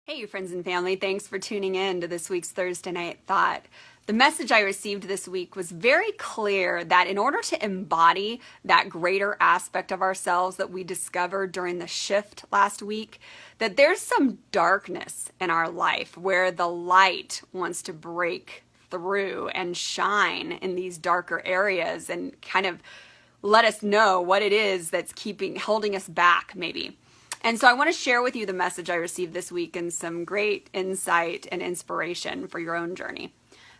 Hey, friends and family, thanks for tuning in to this week's Thursday Night Thought. The message I received this week was very clear that in order to embody that greater aspect of ourselves that we discovered during the shift last week, that there's some darkness in our life where the light wants to break through and shine in these darker areas and kind of let us know what it is that's holding us back, maybe. And so I want to share with you the message I received this week and some great insight and inspiration for your own journey.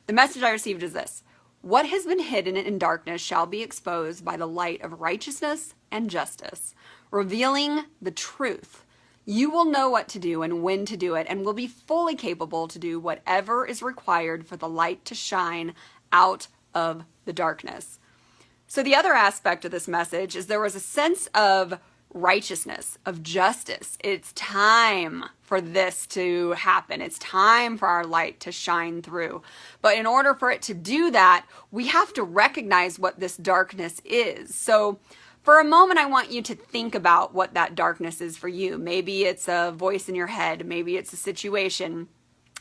The message I received is this: what has been hidden in darkness shall be exposed by the light of righteousness and justice, revealing the truth. You will know what to do and when to do it, and will be fully capable to do whatever is required for the light to shine out of the darkness. So the other aspect of this message is there was a sense of righteousness, of justice. It's time for this to happen. It's time for our light to shine through. But in order for it to do that, we have to recognize what this darkness is. So for a moment, I want you to think about what that darkness is for you. Maybe it's a voice in your head. Maybe it's a situation.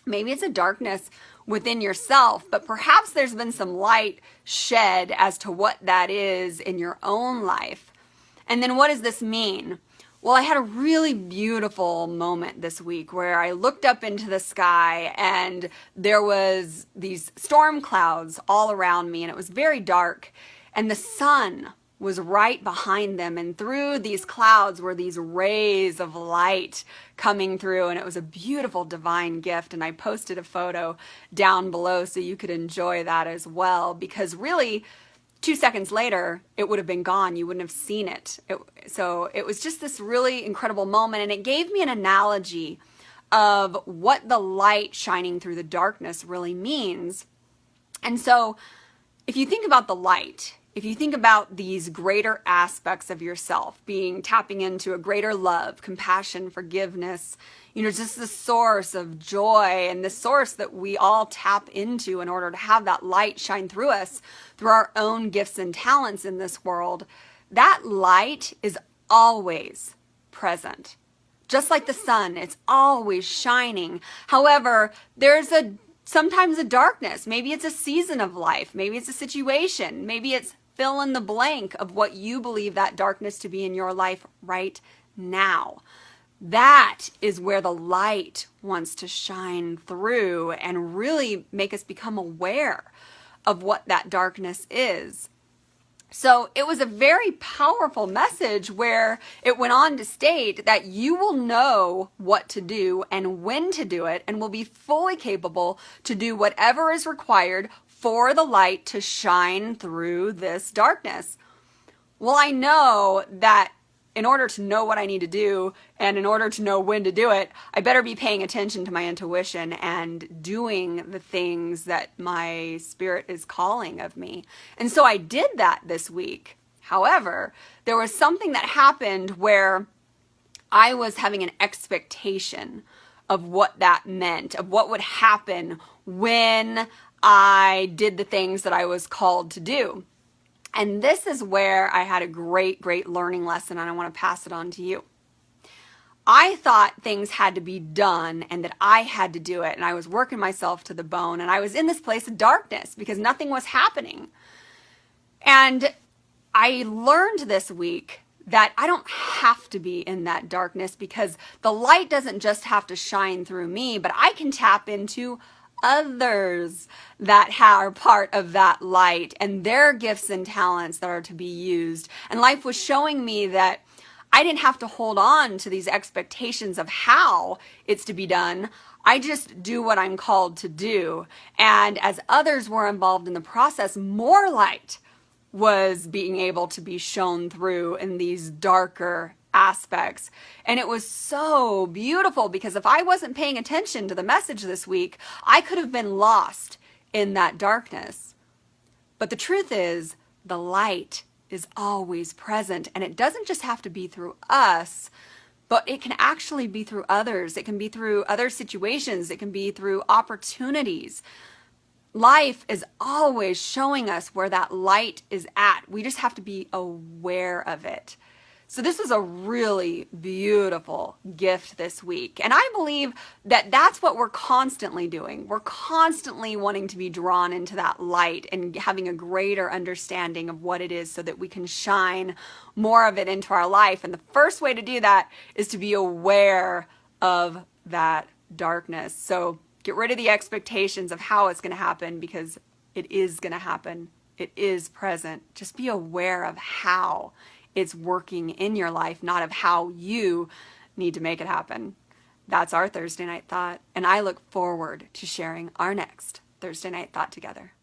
Maybe it's a darkness within yourself, but perhaps there's been some light shed as to what that is in your own life. And then what does this mean? Well, I had a really beautiful moment this week where I looked up into the sky and there was these storm clouds all around me and it was very dark and the sun was right behind them, and through these clouds were these rays of light coming through, and it was a beautiful divine gift. And I posted a photo down below so you could enjoy that as well, because really 2 seconds later, it would have been gone. You wouldn't have seen it. So it was just this really incredible moment. And it gave me an analogy of what the light shining through the darkness really means. And so if you think about the light, if you think about these greater aspects of yourself, tapping into a greater love, compassion, forgiveness, just the source of joy and the source that we all tap into in order to have that light shine through us, through our own gifts and talents in this world, that light is always present. Just like the sun, it's always shining. However, there's sometimes a darkness. Maybe it's a season of life. Maybe it's a situation. Maybe it's fill in the blank of what you believe that darkness to be in your life right now. That is where the light wants to shine through and really make us become aware of what that darkness is. So it was a very powerful message where it went on to state that you will know what to do and when to do it, and will be fully capable to do whatever is required for the light to shine through this darkness. Well, I know that in order to know what I need to do and in order to know when to do it, I better be paying attention to my intuition and doing the things that my spirit is calling of me. And so I did that this week. However, there was something that happened where I was having an expectation of what that meant, of what would happen when I did the things that I was called to do. And this is where I had a great, great learning lesson, and I want to pass it on to you. I thought things had to be done and that I had to do it, and I was working myself to the bone, and I was in this place of darkness because nothing was happening. And I learned this week that I don't have to be in that darkness, because the light doesn't just have to shine through me, but I can tap into others that are part of that light and their gifts and talents that are to be used. And life was showing me that I didn't have to hold on to these expectations of how it's to be done. I just do what I'm called to do. And as others were involved in the process, more light was being able to be shown through in these darker aspects. And it was so beautiful, because if I wasn't paying attention to the message this week, I could have been lost in that darkness. But the truth is, the light is always present, and it doesn't just have to be through us, but it can actually be through others. It can be through other situations. It can be through opportunities. Life is always showing us where that light is at. We just have to be aware of it. So this was a really beautiful gift this week. And I believe that that's what we're constantly doing. We're constantly wanting to be drawn into that light and having a greater understanding of what it is so that we can shine more of it into our life. And the first way to do that is to be aware of that darkness. So get rid of the expectations of how it's going to happen, because it is going to happen. It is present. Just be aware of how it's working in your life, not of how you need to make it happen. That's our Thursday Night Thought, and I look forward to sharing our next Thursday Night Thought together.